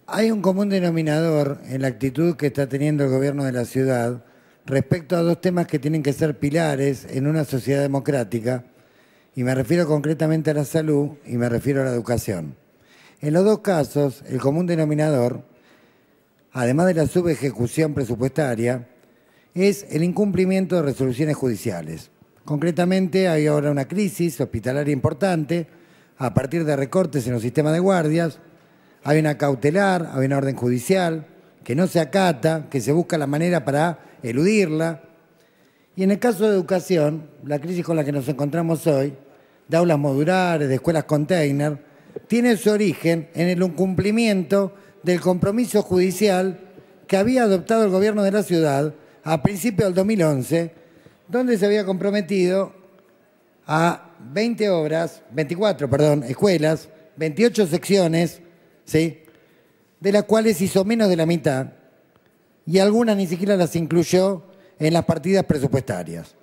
Hay un común denominador en la actitud que está teniendo el gobierno de la ciudad respecto a dos temas que tienen que ser pilares en una sociedad democrática, y me refiero concretamente a la salud y me refiero a la educación. En los dos casos, el común denominador, además de la subejecución presupuestaria, es el incumplimiento de resoluciones judiciales. Concretamente, hay ahora una crisis hospitalaria importante a partir de recortes en los sistemas de guardias. Hay una cautelar, hay una orden judicial que no se acata, que se busca la manera para eludirla. Y en el caso de educación, la crisis con la que nos encontramos hoy, de aulas modulares, de escuelas container, tiene su origen en el incumplimiento del compromiso judicial que había adoptado el gobierno de la ciudad a principios del 2011, donde se había comprometido a 24 escuelas, 28 secciones, ¿sí?, de las cuales hizo menos de la mitad, y algunas ni siquiera las incluyó en las partidas presupuestarias.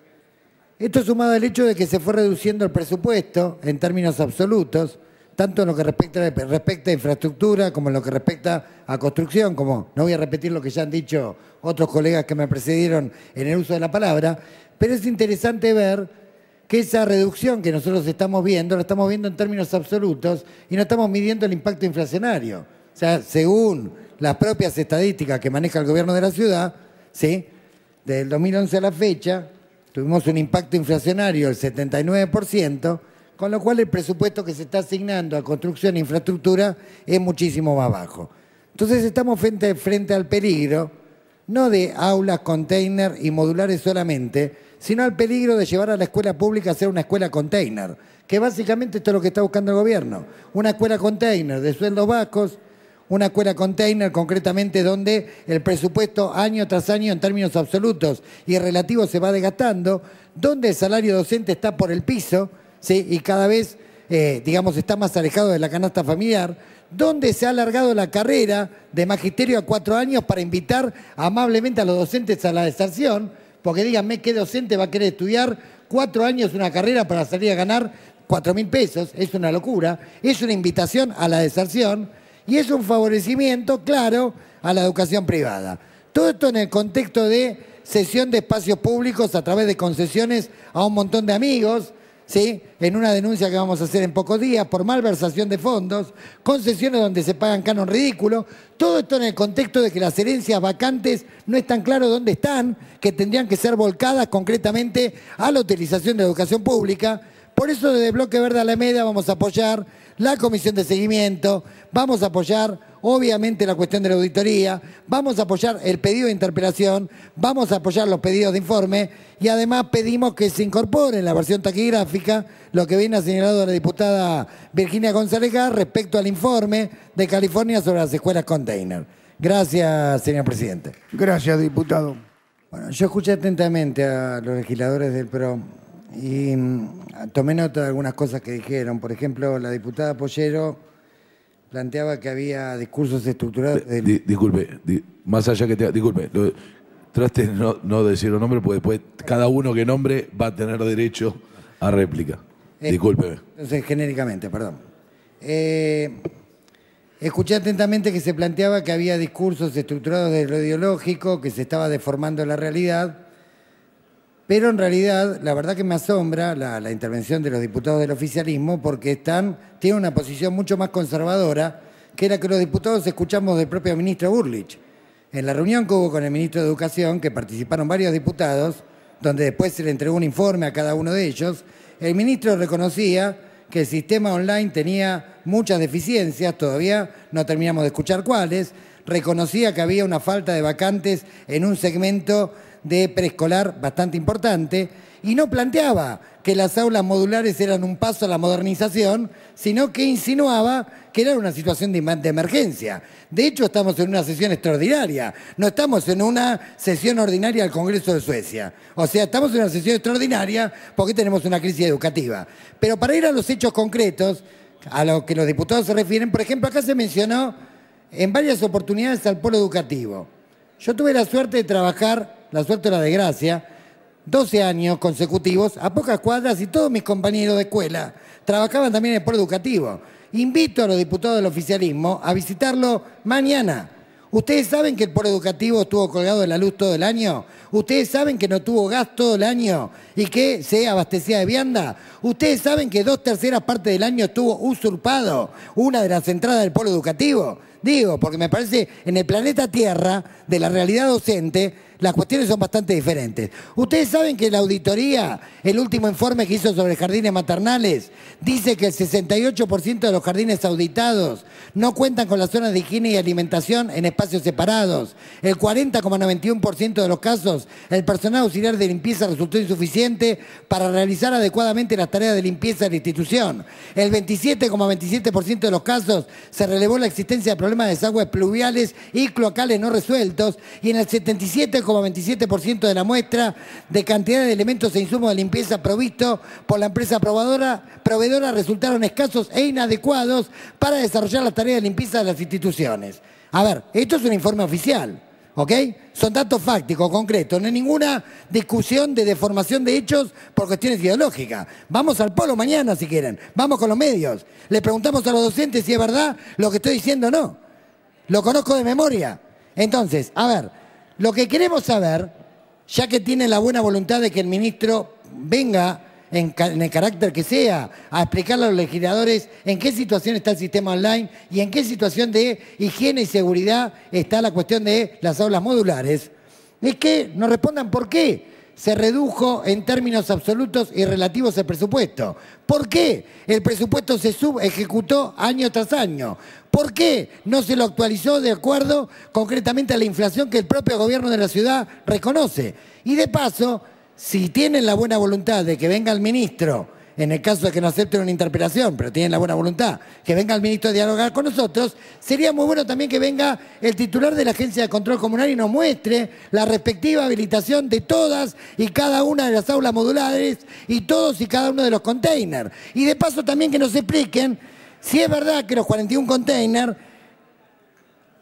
Esto sumado al hecho de que se fue reduciendo el presupuesto en términos absolutos, tanto en lo que respecta a infraestructura como en lo que respecta a construcción, como no voy a repetir lo que ya han dicho otros colegas que me precedieron en el uso de la palabra, pero es interesante ver que esa reducción que nosotros estamos viendo, la estamos viendo en términos absolutos y no estamos midiendo el impacto inflacionario. O sea, según las propias estadísticas que maneja el gobierno de la ciudad, ¿sí?, del 2011 a la fecha, tuvimos un impacto inflacionario del 79%, con lo cual el presupuesto que se está asignando a construcción e infraestructura es muchísimo más bajo. Entonces estamos frente al peligro, no de aulas, container y modulares solamente, sino al peligro de llevar a la escuela pública a ser una escuela container, que básicamente esto es lo que está buscando el gobierno. Una escuela container de sueldos bajos, una escuela container concretamente donde el presupuesto año tras año en términos absolutos y relativos se va desgastando, donde el salario docente está por el piso, ¿sí?, y cada vez, está más alejado de la canasta familiar, donde se ha alargado la carrera de magisterio a 4 años para invitar amablemente a los docentes a la deserción, porque díganme qué docente va a querer estudiar 4 años una carrera para salir a ganar 4.000 pesos, es una locura, es una invitación a la deserción y es un favorecimiento claro a la educación privada. Todo esto en el contexto de cesión de espacios públicos a través de concesiones a un montón de amigos, ¿sí?, en una denuncia que vamos a hacer en pocos días por malversación de fondos, concesiones donde se pagan canon ridículo, todo esto en el contexto de que las herencias vacantes no están claro dónde están, que tendrían que ser volcadas concretamente a la utilización de la educación pública. Por eso desde Bloque Verde Alameda vamos a apoyar la comisión de seguimiento, vamos a apoyar obviamente la cuestión de la auditoría, vamos a apoyar el pedido de interpelación, vamos a apoyar los pedidos de informe y además pedimos que se incorpore en la versión taquigráfica lo que viene señalado la diputada Virginia González Gás respecto al informe de California sobre las escuelas container. Gracias, señor presidente. Gracias, diputado. Bueno, yo escuché atentamente a los legisladores del PRO y tomé nota de algunas cosas que dijeron. Por ejemplo, la diputada Pollero planteaba que había discursos estructurados... Disculpe, más allá que te... Disculpe, trate de no decir los nombres, porque después cada uno que nombre va a tener derecho a réplica. Discúlpeme. Entonces, genéricamente, perdón. Escuché atentamente que se planteaba que había discursos estructurados de lo ideológico, que se estaba deformando la realidad, pero en realidad, la verdad que me asombra la intervención de los diputados del oficialismo porque tienen una posición mucho más conservadora que la que los diputados escuchamos del propio ministro Burlich. En la reunión que hubo con el ministro de Educación, que participaron varios diputados, donde después se le entregó un informe a cada uno de ellos, el ministro reconocía que el sistema online tenía muchas deficiencias, todavía no terminamos de escuchar cuáles, reconocía que había una falta de vacantes en un segmento de preescolar bastante importante y no planteaba que las aulas modulares eran un paso a la modernización, sino que insinuaba que era una situación de emergencia. De hecho, estamos en una sesión extraordinaria, no estamos en una sesión ordinaria del Congreso de Suecia. O sea, estamos en una sesión extraordinaria porque tenemos una crisis educativa. Pero para ir a los hechos concretos, a lo que los diputados se refieren, por ejemplo, acá se mencionó en varias oportunidades al polo educativo. Yo tuve la suerte de trabajar, la suerte o la desgracia, 12 años consecutivos a pocas cuadras y todos mis compañeros de escuela trabajaban también en el polo educativo. Invito a los diputados del oficialismo a visitarlo mañana. ¿Ustedes saben que el polo educativo estuvo colgado de la luz todo el año? ¿Ustedes saben que no tuvo gas todo el año y que se abastecía de vianda? ¿Ustedes saben que 2/3 partes del año estuvo usurpado una de las entradas del polo educativo? Digo, porque me parece en el planeta Tierra, de la realidad docente, las cuestiones son bastante diferentes. Ustedes saben que la auditoría, el último informe que hizo sobre jardines maternales, dice que el 68% de los jardines auditados no cuentan con las zonas de higiene y alimentación en espacios separados. El 40,91% de los casos, el personal auxiliar de limpieza resultó insuficiente para realizar adecuadamente las tareas de limpieza de la institución. El 27,27% de los casos se relevó la existencia de problemas de desagües pluviales y cloacales no resueltos, y en el 77,27% de la muestra de cantidad de elementos e insumos de limpieza provisto por la empresa proveedora resultaron escasos e inadecuados para desarrollar las tareas de limpieza de las instituciones. A ver, esto es un informe oficial, ¿ok? Son datos fácticos, concretos, no hay ninguna discusión de deformación de hechos por cuestiones ideológicas. Vamos al polo mañana si quieren, vamos con los medios. Le preguntamos a los docentes si es verdad lo que estoy diciendo o no. Lo conozco de memoria. Entonces, a ver, lo que queremos saber, ya que tienen la buena voluntad de que el ministro venga en el carácter que sea a explicarle a los legisladores en qué situación está el sistema online y en qué situación de higiene y seguridad está la cuestión de las aulas modulares, es que nos respondan por qué se redujo en términos absolutos y relativos el presupuesto. ¿Por qué el presupuesto se subejecutó año tras año? ¿Por qué no se lo actualizó de acuerdo concretamente a la inflación que el propio gobierno de la ciudad reconoce? Y de paso, si tienen la buena voluntad de que venga el ministro, en el caso de que no acepten una interpelación, pero tienen la buena voluntad, que venga el ministro a dialogar con nosotros, sería muy bueno también que venga el titular de la Agencia de Control Comunal y nos muestre la respectiva habilitación de todas y cada una de las aulas modulares y todos y cada uno de los containers. Y de paso también que nos expliquen si es verdad que los 41 containers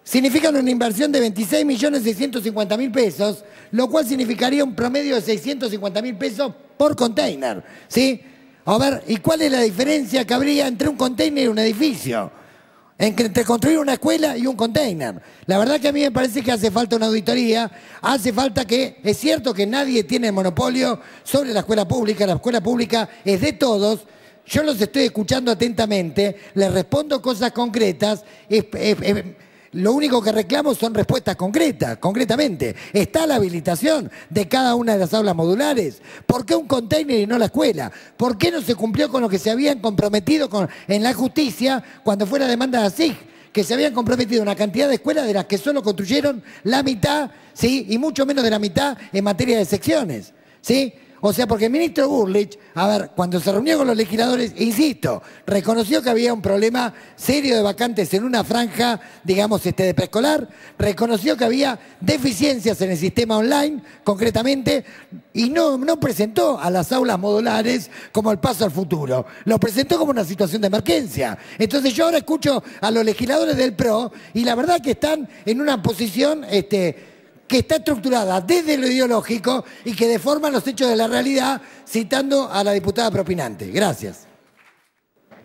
significan una inversión de 26.650.000 pesos, lo cual significaría un promedio de 650.000 pesos por container, ¿sí? A ver, ¿y cuál es la diferencia que habría entre un container y un edificio? Entre construir una escuela y un container. La verdad que a mí me parece que hace falta una auditoría, hace falta que, es cierto que nadie tiene el monopolio sobre la escuela pública es de todos. Yo los estoy escuchando atentamente, les respondo cosas concretas. Lo único que reclamo son respuestas concretas, concretamente. ¿Está la habilitación de cada una de las aulas modulares? ¿Por qué un container y no la escuela? ¿Por qué no se cumplió con lo que se habían comprometido en la justicia cuando fue la demanda de ASIG? Que se habían comprometido una cantidad de escuelas de las que solo construyeron la mitad, ¿sí? Y mucho menos de la mitad en materia de secciones, ¿sí? O sea, porque el ministro Burlich, a ver, cuando se reunió con los legisladores, insisto, reconoció que había un problema serio de vacantes en una franja, digamos, de preescolar, reconoció que había deficiencias en el sistema online, concretamente, y no presentó a las aulas modulares como el paso al futuro, lo presentó como una situación de emergencia. Entonces yo ahora escucho a los legisladores del PRO y la verdad que están en una posición que está estructurada desde lo ideológico y que deforma los hechos de la realidad, citando a la diputada propinante. Gracias.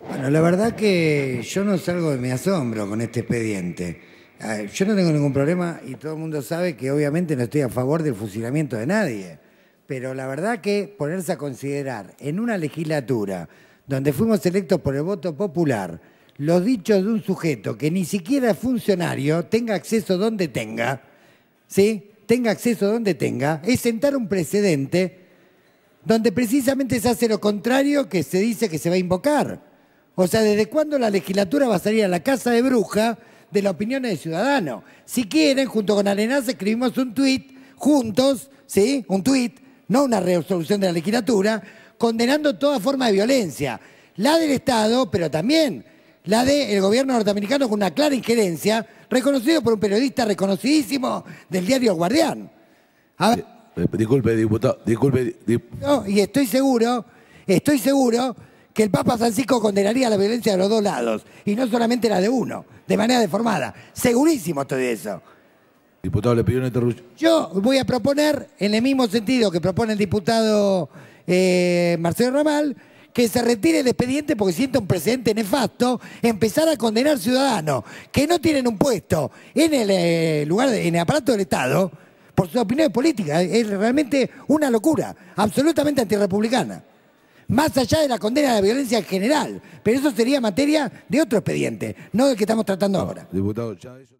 Bueno, la verdad que yo no salgo de mi asombro con este expediente. Yo no tengo ningún problema y todo el mundo sabe que obviamente no estoy a favor del fusilamiento de nadie. Pero la verdad que ponerse a considerar en una legislatura donde fuimos electos por el voto popular los dichos de un sujeto que ni siquiera es funcionario, tenga acceso donde tenga, ¿sí? Tenga acceso donde tenga, es sentar un precedente donde precisamente se hace lo contrario que se dice que se va a invocar. O sea, ¿desde cuándo la legislatura va a salir a la casa de bruja de las opiniones del ciudadano? Si quieren, junto con Arenaz escribimos un tuit juntos, ¿sí? Un tuit, no una resolución de la legislatura, condenando toda forma de violencia. La del Estado, pero también la del gobierno norteamericano con una clara injerencia, reconocido por un periodista reconocidísimo del diario El Guardián. A ver, disculpe, diputado, no, y estoy seguro que el Papa Francisco condenaría la violencia de los dos lados, y no solamente la de uno, de manera deformada. Segurísimo estoy de eso. Diputado, le pidió una interrupción. Yo voy a proponer, en el mismo sentido que propone el diputado Marcelo Ramal, que se retire el expediente porque siento un precedente nefasto, empezar a condenar ciudadanos que no tienen un puesto en el en el aparato del Estado por sus opiniones políticas. Es realmente una locura, absolutamente antirrepublicana. Más allá de la condena de la violencia en general, pero eso sería materia de otro expediente, no del que estamos tratando ahora. Diputado, ya eso...